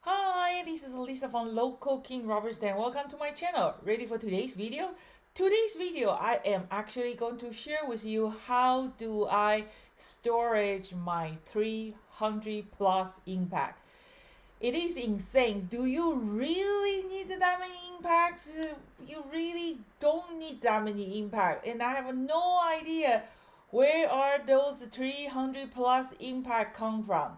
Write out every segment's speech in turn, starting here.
Hi, this is Lisa from Local King Roberts and welcome to my channel. Ready for today's video? Today's video, I am actually going to share with you how do I storage my 300 plus impact. It is insane. Do you really need that many impacts? You really don't need that many impact. And I have no idea where are those 300 plus impact come from.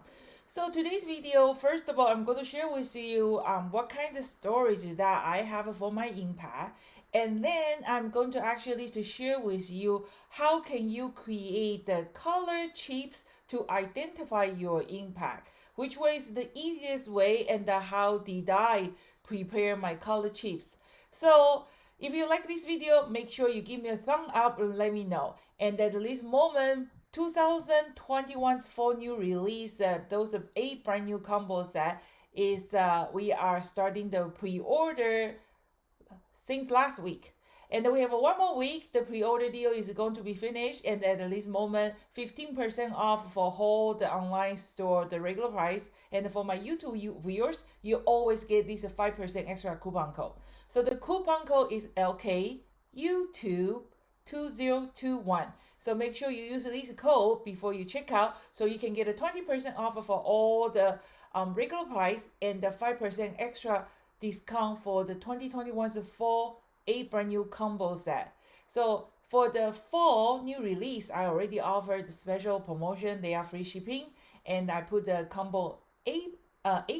So today's video, first of all, I'm going to share with you what kind of storage that I have for my impact. And then I'm going to actually to share with you how can you create the color chips to identify your impact. Which way is the easiest way and how did I prepare my color chips. So if you like this video, make sure you give me a thumb up and let me know. And at this moment, 2021's fall new release, those 8 brand new combos that is we are starting the pre-order since last week. And we have one more week. The pre-order deal is going to be finished, and at this moment, 15% off for whole the online store, the regular price. And for my YouTube viewers, you always get this 5% extra coupon code. So the coupon code is LK309. So make sure you use this code before you check out, so you can get a 20% offer for all the regular price and the 5% extra discount for the 2021's fall 8 brand new combo set. So for the fall new release, I already offered the special promotion. They are free shipping, and I put the combo A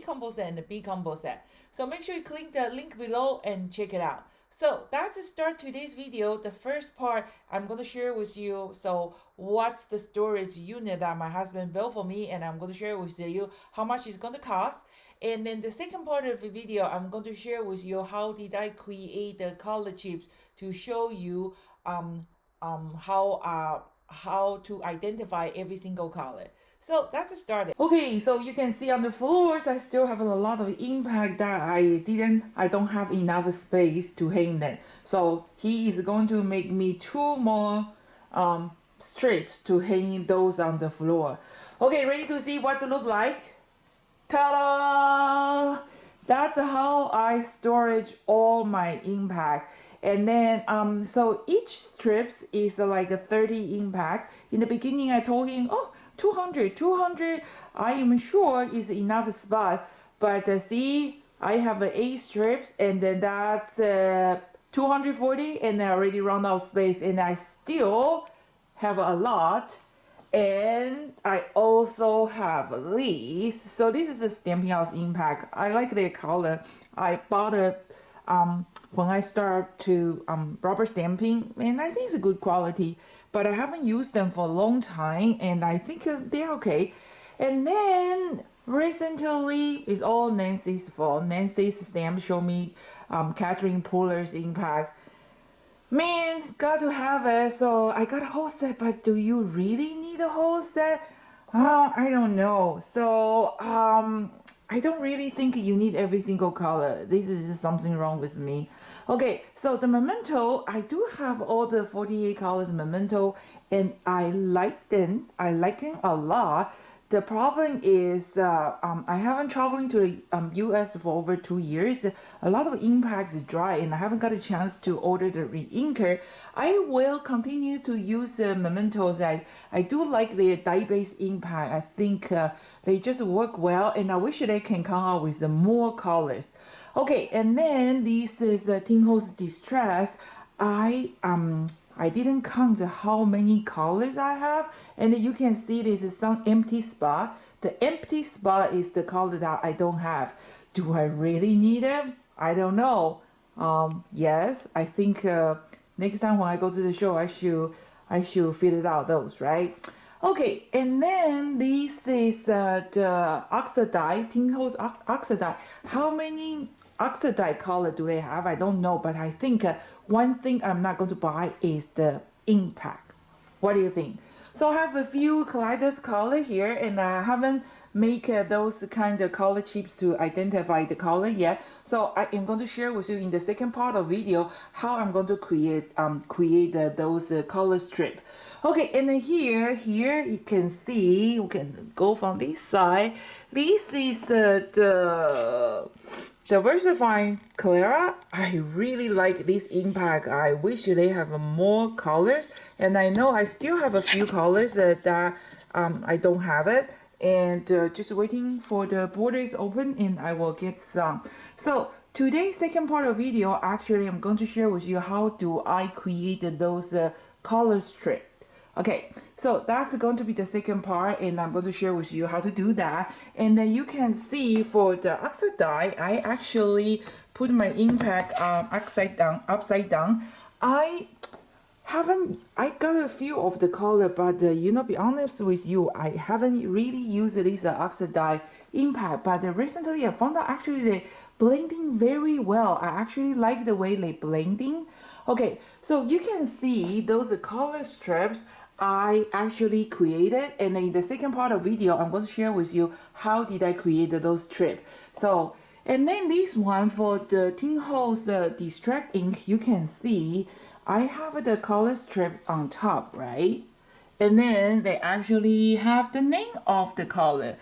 combo set and the B combo set. So make sure you click the link below and check it out. So that's to start today's video. The first part I'm going to share with you. So what's the storage unit that my husband built for me, and I'm going to share with you how much it's going to cost. And then the second part of the video, I'm going to share with you how did I create the color chips to show you how to identify every single color. So that's started. Okay, so you can see on the floors, I still have a lot of impact that I don't have enough space to hang them. So he is going to make me 2 more strips to hang those on the floor. Okay, ready to see what it look like? Ta-da! That's how I storage all my impact. And then so each strips is like a 30 impact. In the beginning I told him, oh, 200 I am sure is enough spot, but see, I have 8 strips, and then that's 240, and I already run out of space, and I still have a lot. And I also have these. So this is a Stamping House Impact. I like their color. I bought it when I start to rubber stamping, and I think it's a good quality. But I haven't used them for a long time, and I think they're okay. And then recently, it's all Nancy's fault. Nancy's stamp showed me Catherine Puller's Impact. Man, got to have it. So I got a whole set, but do you really need a whole set? I don't know. So I don't really think you need every single color. This is just something wrong with me. Okay, so the memento, I do have all the 48 colors memento, and I like them. I like them a lot. The problem is I haven't traveled to the US for over 2 years. A lot of impacts dry, and I haven't got a chance to order the re-inker. I will continue to use the mementos. I do like their dye-based impact. I think they just work well, and I wish they can come out with more colors. Okay, and then this is Tinho's Distress. I didn't count how many colors I have, and you can see this is some empty spot. The empty spot is the color that I don't have. Do I really need it? I don't know. Yes, I think next time when I go to the show, I should fill it out those, right? Okay, and then this is the oxidite, Tinho's oxidite. How many oxidite color do they have? I don't know, but I think one thing I'm not going to buy is the impact. What do you think? So I have a few Kaleidos color here, and I haven't make those kind of color chips to identify the color yet. So I am going to share with you in the second part of video how I'm going to create those color strip. Okay, and then here you can see, we can go from this side. This is the diversifying Clara. I really like this impact. I wish they have more colors, and I know I still have a few colors that I don't have it, and just waiting for the borders open, and I will get some. So today's second part of video, actually, I'm going to share with you how do I create those color strip. Okay, so that's going to be the second part, and I'm going to share with you how to do that. And then you can see for the oxide dye, I actually put my impact upside down. I got a few of the color, but be honest with you, I haven't really used this oxide dye impact. But recently I found out actually they blending very well. I actually like the way they blending. Okay, so you can see those color strips I actually created, and in the second part of video, I'm going to share with you how did I create those strips. So, and then this one for the Tin Ho's Distract ink, you can see I have the color strip on top, right? And then they actually have the name of the color.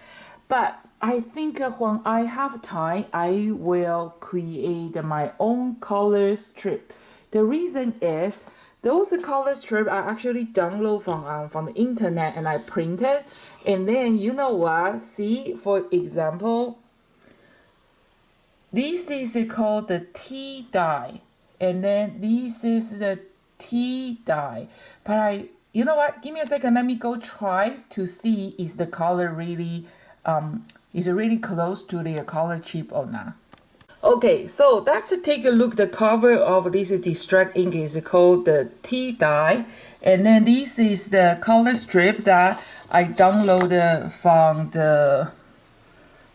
But I think when I have time, I will create my own color strip. The reason is those color strips I actually download from the internet and I printed. And then you know what? See, for example, this is called the T dye, and then this is the T dye. But you know what? Give me a second. Let me go try to see is the color really is it really close to their color chip or not. Okay, so let's take a look. The cover of this Distract ink is called the T dye, and then this is the color strip that I downloaded from the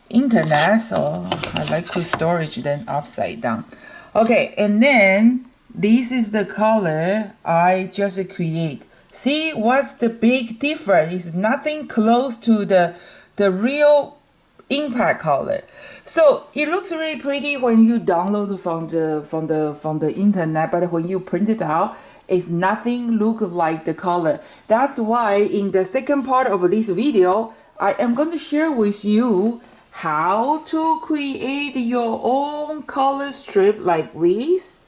internet. So I like to storage them upside down. Okay, and then this is the color I just create. See what's the big difference? It's nothing close to the real impact color. So it looks really pretty when you download from the internet, but when you print it out, it's nothing look like the color. That's why in the second part of this video, I am going to share with you how to create your own color strip like this.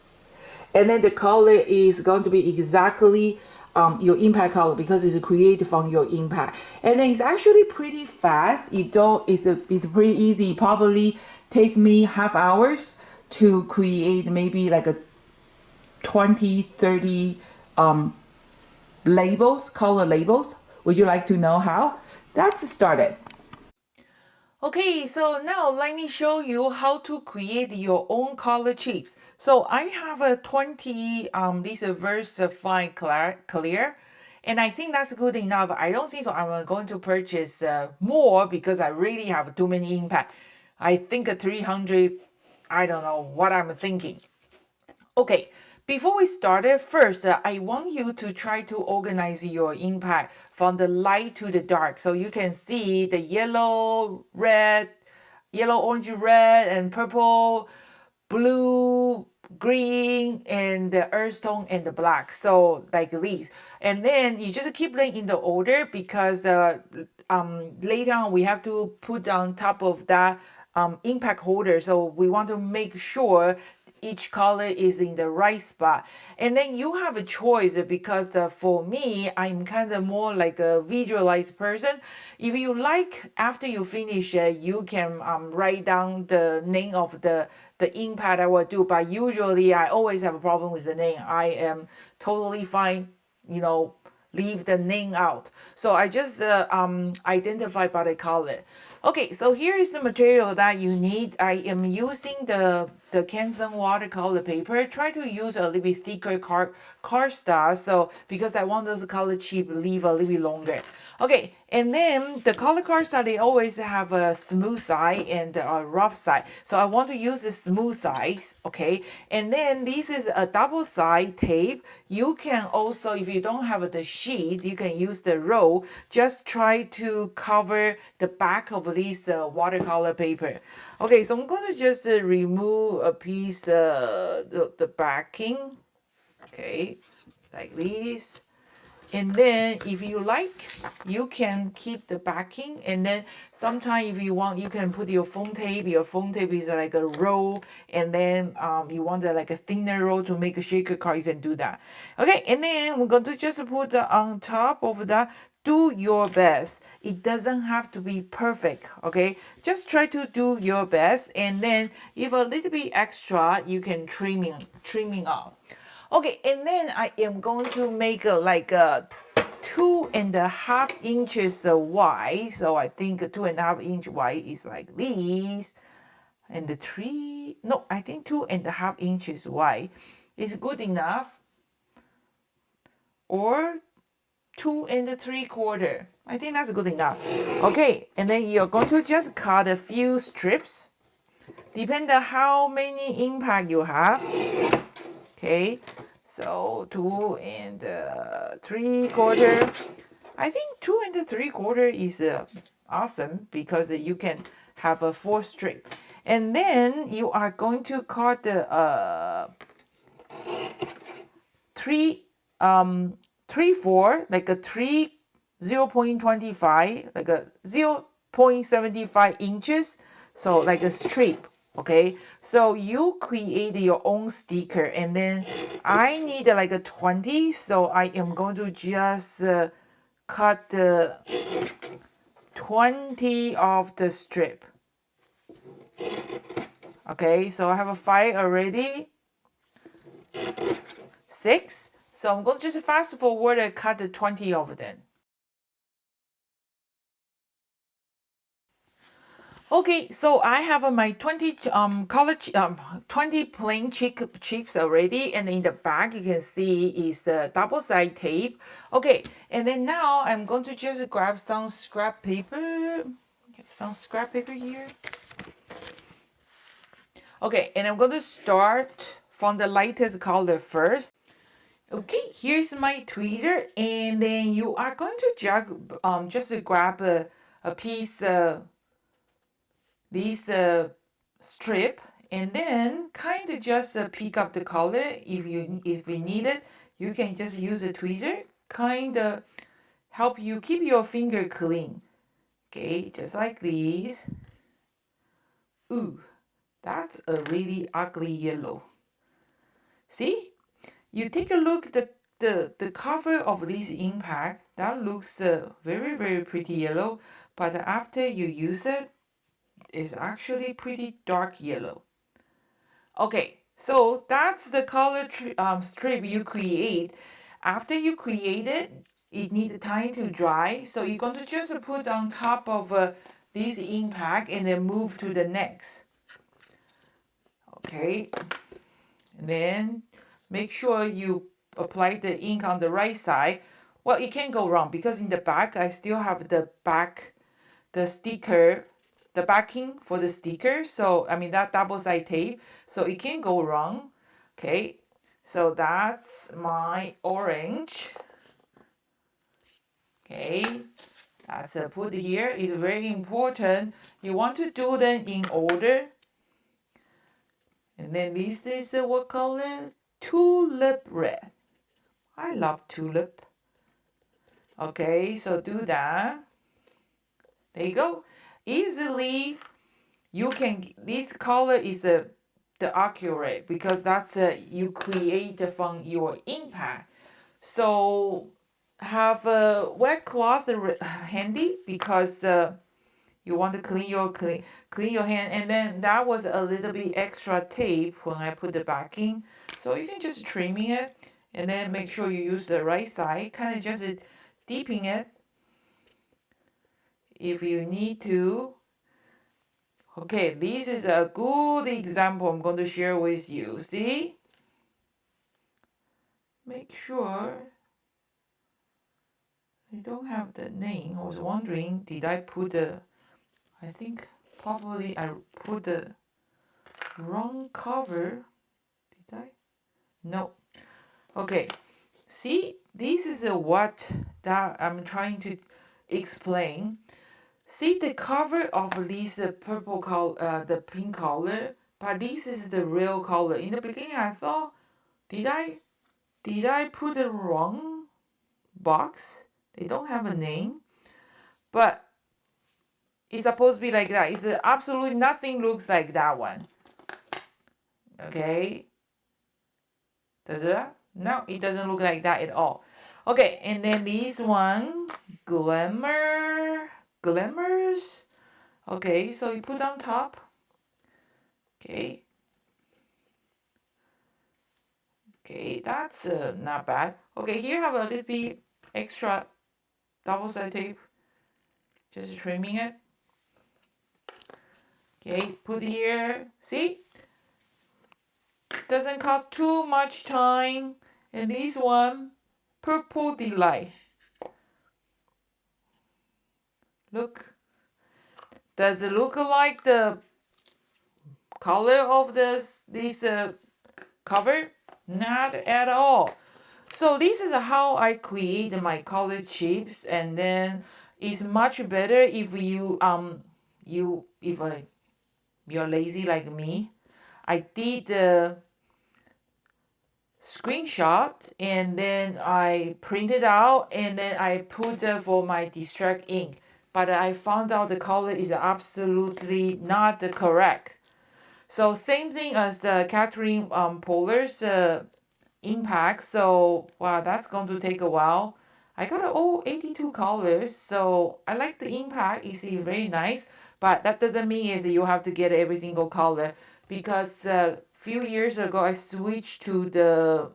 And then the color is going to be exactly your impact color because it's created from your impact. And then it's actually pretty fast. It's pretty easy. Probably take me half hours to create maybe like a 20, 30 labels, color labels. Would you like to know how? Let's start it. Okay, so now let me show you how to create your own color chips. So I have a 20 this Versify clear, and I think that's good enough. I don't think so I'm going to purchase more because I really have too many impact. I think a 300, I don't know what I'm thinking. Okay, before we start it, first, I want you to try to organize your impact from the light to the dark. So you can see the yellow, orange, red, and purple, blue, green, and the earth tone and the black. So like these. And then you just keep them in the order because later on we have to put on top of that impact holder. So we want to make sure each color is in the right spot. And then you have a choice because for me, I'm kind of more like a visualized person. If you like, after you finish, you can write down the name of the impact I will do. But usually I always have a problem with the name. I am totally fine, leave the name out. So I just identify by the color. Okay, so here is the material that you need. I am using the Canson watercolor paper. Try to use a little bit thicker cardstock, so because I want those color chip leave a little bit longer. Okay, and then the color cardstock, they always have a smooth side and a rough side. So I want to use the smooth side, okay? And then this is a double side tape. You can also, if you don't have the sheet, you can use the roll. Just try to cover the back of this watercolor paper. Okay, so I'm going to just remove a piece, the backing, okay, like this. And then if you like, you can keep the backing. And then sometime if you want, you can put your foam tape. Your foam tape is like a roll. And then you want like a thinner roll to make a shaker card, you can do that. Okay, and then we're going to just put on top of that. Do your best. It doesn't have to be perfect, okay? Just try to do your best. And then if a little bit extra, you can trimming off. Okay, and then I am going to make like a 2.5 inches wide. So I think a 2.5 inch wide is like this. And the I think 2.5 inches wide is good enough. Or 2 3/4. I think that's good enough. Okay, and then you're going to just cut a few strips. Depend on how many impact you have. Okay, so 2 3/4. I think 2 3/4 is awesome because you can have a 4 strip. And then you are going to cut the 3/4, like a 0.25, like a 0.75 inches. So like a strip. Okay, so you create your own sticker, and then I need like a 20, so I am going to just cut 20 of the strip. Okay, so I have a 5 already, 6. So I'm going to just fast forward and cut the 20 of them. Okay, so I have my 20 20 plain chips already, and in the back you can see is the double side tape. Okay, and then now I'm going to just grab some scrap paper. Some scrap paper here. Okay, and I'm going to start from the lightest color first. Okay, here's my tweezer, and then you are going to just grab a piece this strip, and then kind of just pick up the color. If you need it, you can just use a tweezer, kind of help you keep your finger clean. Okay, just like this. Ooh, that's a really ugly yellow. See, you take a look at the cover of this impact. That looks very pretty yellow, but after you use it, it's actually pretty dark yellow. Okay, so that's the color strip you create. After you create it, it needs time to dry. So you're going to just put on top of this impact and then move to the next. Okay, and then make sure you apply the ink on the right side. Well, it can't go wrong because in the back, I still have the sticker, the backing for the sticker. So, I mean, that double side tape. So it can't go wrong. Okay, so that's my orange. Okay, that's put here. It's very important. You want to do them in order. And then this is what color? Tulip red. I love tulip. Okay, so do that. There you go. Easily, you can. This color is the accurate because that's you create from your impact. So have a wet cloth handy because you want to clean your hand, and then that was a little bit extra tape when I put the backing. So you can just trim it, and then make sure you use the right side, kind of just dipping it if you need to. Okay, this is a good example I'm going to share with you. See? Make sure I don't have the name. I was wondering, did I put I think probably I put the wrong cover. Did I? No. Okay. See, this is what that I'm trying to explain. See the cover of this purple color, the pink color, but this is the real color. In the beginning, I thought, did I put it wrong? box. They don't have a name, but it's supposed to be like that. It's absolutely nothing looks like that one. Okay. Does it? No, it doesn't look like that at all. Okay, and then this one, glimmers. Okay, so you put on top. Okay. Okay, that's not bad. Okay, here have a little bit extra double-sided tape. Just trimming it. Okay, put here. See? Doesn't cost too much time. And this one, Purple Delight. Look. Does it look like the color of this cover? Not at all. So this is how I create my color chips, and then it's much better if you're lazy like me. I did the screenshot and then I printed out and then I put for my distract ink. But I found out the color is absolutely not correct. So same thing as the Catherine Polar's impact. So wow, that's going to take a while. I got all 82 colors, so I like the impact. It's very nice, but that doesn't mean is you have to get every single color, because a few years ago I switched to the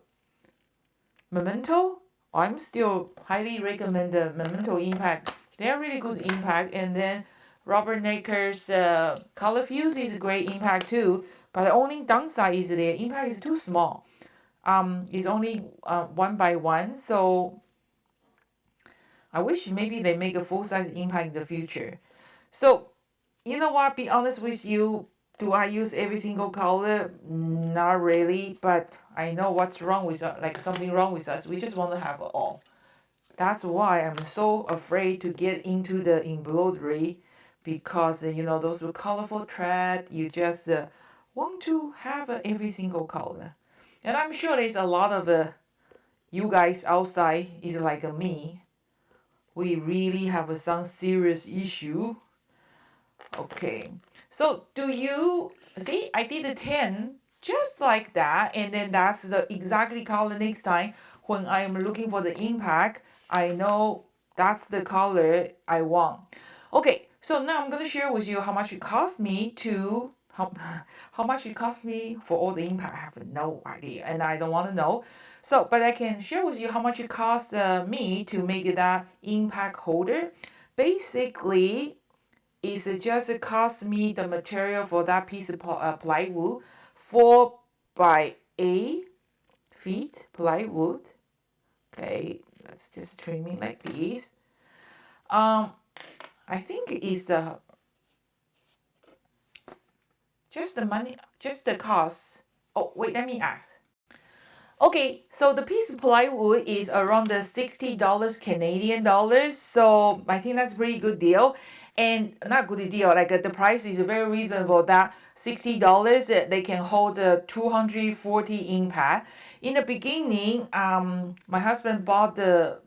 Memento. I'm still highly recommend the Memento impact. They're really good impact, and then Robert Naker's Color Fuse is a great impact too. But the only downside is the impact is too small. It's only 1x1, so I wish maybe they make a full-size impact in the future. So, you know what, be honest with you, do I use every single color? Not really, but I know what's wrong with us, like something wrong with us. We just want to have it all. That's why I'm so afraid to get into the embroidery, because those with colorful thread, you just want to have every single color. And I'm sure there's a lot of you guys outside is like me. We really have some serious issue. Okay, so do you see? I did the 10 just like that, and then that's the exactly color. Next time when I'm looking for the impact, I know that's the color I want. Okay, so now I'm gonna share with you how much it cost me to how much it cost me for all the impact. I have no idea, and I don't want to know. So, but I can share with you how much it cost me to make that impact holder. Basically, it's just cost me the material for that piece of plywood, 4x8 feet plywood. Okay, let's just trim it like this. I think it's just the money, just the cost. Oh, wait, let me ask. Okay, so the piece of plywood is around the $60 Canadian dollars. So I think that's a pretty good deal. And not good deal, like the price is very reasonable, that $60 they can hold a 240 impact. In the beginning, my husband bought the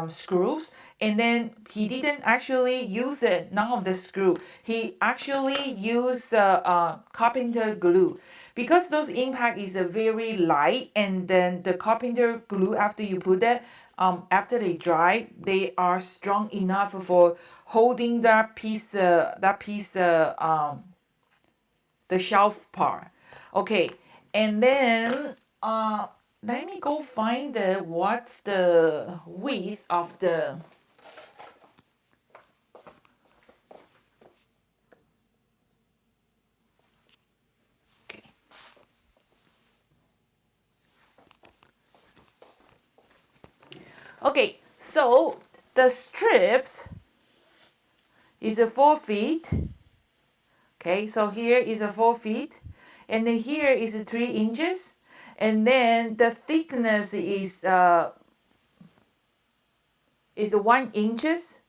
screws, and then he didn't actually use it, none of the screw. He actually used carpenter glue. Because those impact is very light, and then the carpenter glue, after you put it, after they dry, they are strong enough for holding that piece, the shelf part. Okay, and then let me go find what's the width of the. Okay, so the strips is a 4 feet. Okay, so here is a 4 feet, and then here is 3 inches, and then the thickness is 1 inches,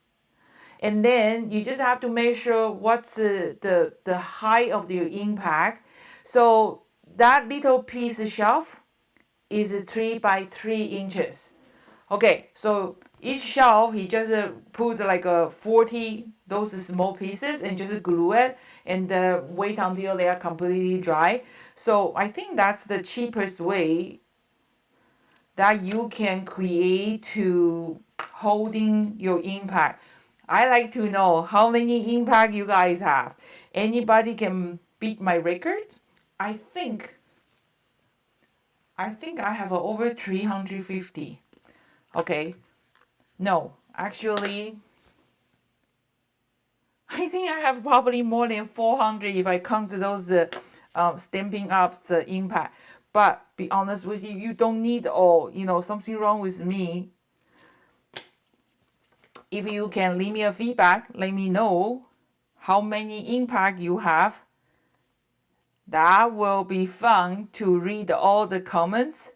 and then you just have to measure what's the height of your impact. So that little piece of shelf is 3 by 3 inches. Okay, so each shelf he just put like 40 those small pieces and just glue it and wait until they are completely dry. So I think that's the cheapest way that you can create to holding your impact. I like to know how many impact you guys have. Anybody can beat my record? I think I have over 350. Okay. No, actually I think I have probably more than 400 if I count those stamping up the impact. But be honest with you, you don't need all. You know, something wrong with me. If you can leave me a feedback, let me know how many impact you have. That will be fun to read all the comments.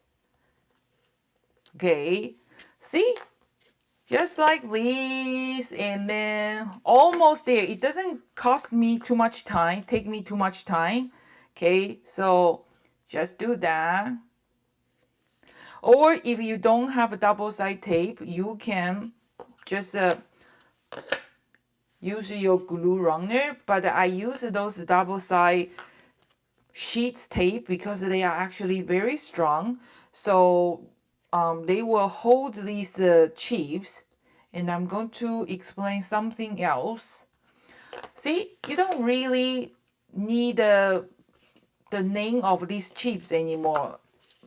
Okay, see, just like this, and then almost there. It doesn't cost me too much time, take me too much time. Okay, so just do that. Or if you don't have a double side tape, you can just use your glue runner, but I use those double side sheets tape because they are actually very strong. So they will hold these chips. And I'm going to explain something else. See, you don't really need the name of these chips anymore,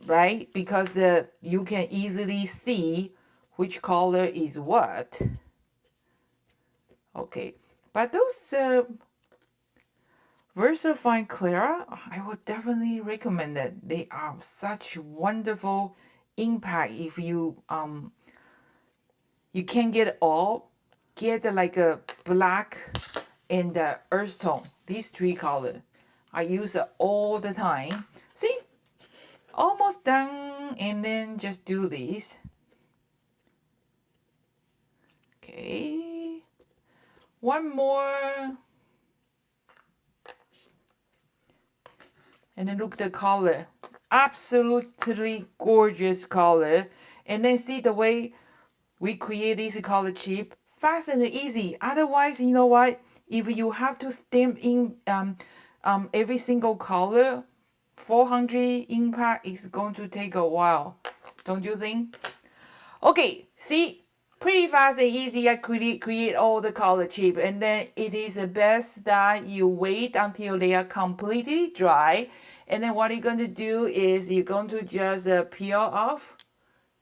right? Because you can easily see which color is what. Okay, but those VersaFine Clara, I would definitely recommend it. They are such wonderful impact. If you you can get all, get like a black and the earth tone. These three color, I use it all the time. See, almost done, and then just do this. Okay, one more. And then look the color. Absolutely gorgeous color. And then see the way we create this color chip. Fast and easy. Otherwise, you know what? If you have to stamp in every single color, 400 impact is going to take a while. Don't you think? Okay, see? Pretty fast and easy. I create all the color chip, and then it is the best that you wait until they are completely dry. And then what you're going to do is you're going to just peel off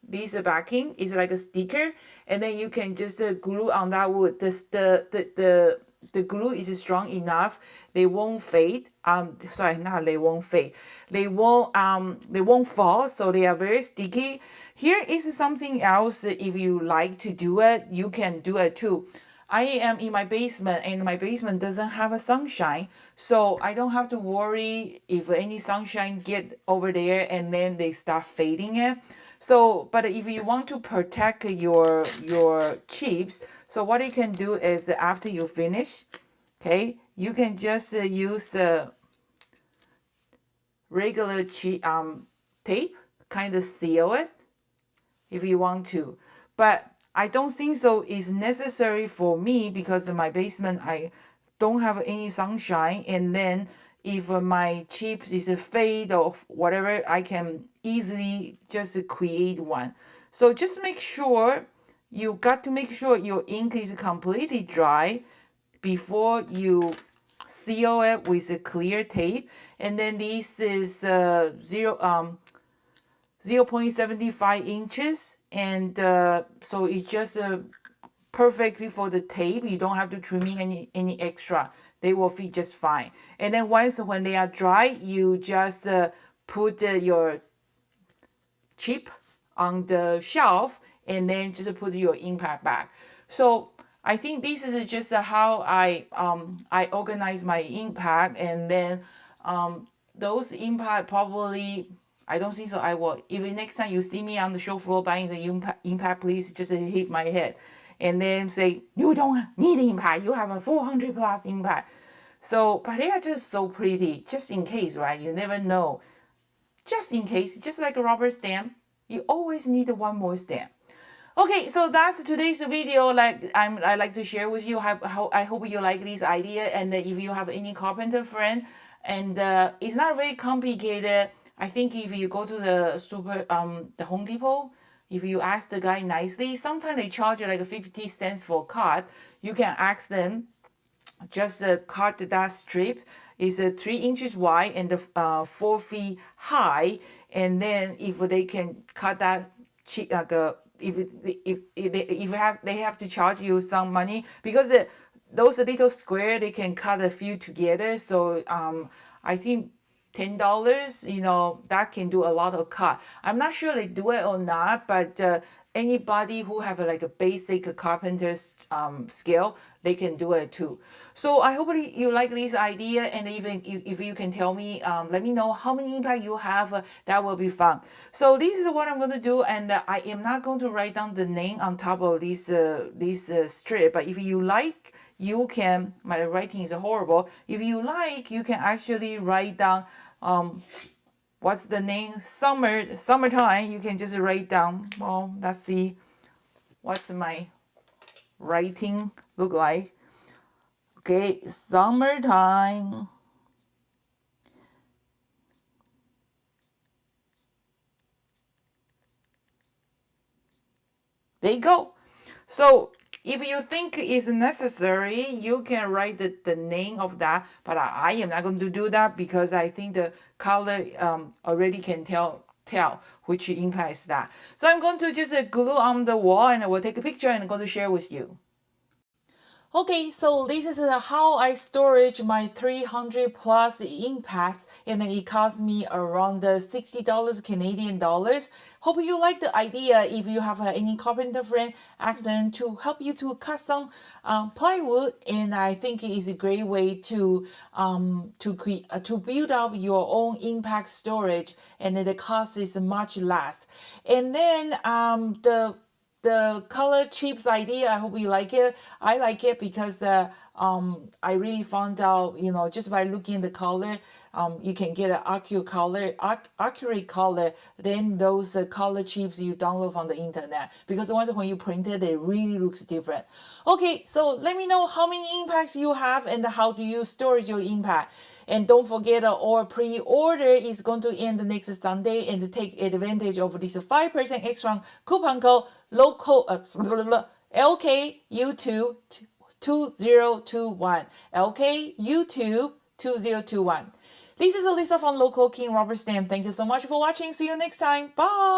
this backing. It's like a sticker, and then you can just glue on that wood. The glue is strong enough. They won't fade. Sorry, not they won't fade. They won't fall. So they are very sticky. Here is something else. If you like to do it, you can do it too. I am in my basement, and my basement doesn't have a sunshine, so I don't have to worry if any sunshine get over there and then they start fading it. So, but if you want to protect your chips, so what you can do is that after you finish, okay, you can just use the regular tape, kind of seal it if you want to. But I don't think so it's necessary for me because in my basement I don't have any sunshine, and then if my chips is a fade or whatever, I can easily just create one. So just make sure you got to make sure your ink is completely dry before you seal it with a clear tape. And then this is 0.75 inches, and so it's just perfectly for the tape. You don't have to trim in any extra. They will fit just fine. And then once when they are dry, you just put your chip on the shelf, and then just put your impact back. So I think this is just how I organize my impact, and then those impact probably, I don't think so. I will. If next time you see me on the show floor buying the impact, please just hit my head, and then say you don't need impact. You have a 400 plus impact. So, but they are just so pretty. Just in case, right? You never know. Just in case, just like a rubber stamp, you always need one more stamp. Okay, so that's today's video. I like to share with you. I hope you like this idea. And if you have any carpenter friend, and it's not very complicated. I think if you go to the Home Depot, if you ask the guy nicely, sometimes they charge you like 50 cents for a cut. You can ask them just cut that strip. Is 3 inches wide and 4 feet high, and then if they can cut that like if they have to charge you some money because those little square they can cut a few together. So I think $10, that can do a lot of cut. I'm not sure they do it or not, but anybody who have like a basic carpenter's skill, they can do it too. So I hope you like this idea, and even if you can tell me, let me know how many impact you have. That will be fun. So this is what I'm going to do, and I am not going to write down the name on top of this strip. But if you like, you can. My writing is horrible. If you like, you can actually write down what's the name? Summertime. You can just write down. Well, let's see. What's my writing look like? Okay, summertime. There you go. So if you think it's necessary, you can write the name of that. But I am not going to do that because I think the color already can tell which impact is that. So I'm going to just glue on the wall, and I will take a picture and I'm going to share with you. Okay, so this is how I storage my 300 plus impacts, and it cost me around $60 Canadian dollars. Hope you like the idea. If you have any carpenter friend, ask them to help you to cut some plywood, and I think it is a great way to build up your own impact storage, and the cost is much less. And then the color chips idea, I hope you like it. I like it because I really found out, just by looking at the color, you can get an accurate color than those color chips you download from the internet, because once when you print it, it really looks different. Okay, so let me know how many impacts you have and how do you store your impact. And don't forget, our pre-order is going to end next Sunday, and take advantage of this 5% extra coupon code local LK YouTube 2021 LK YouTube 2021. This is Alyssa from Local King Robert Stamp. Thank you so much for watching. See you next time. Bye.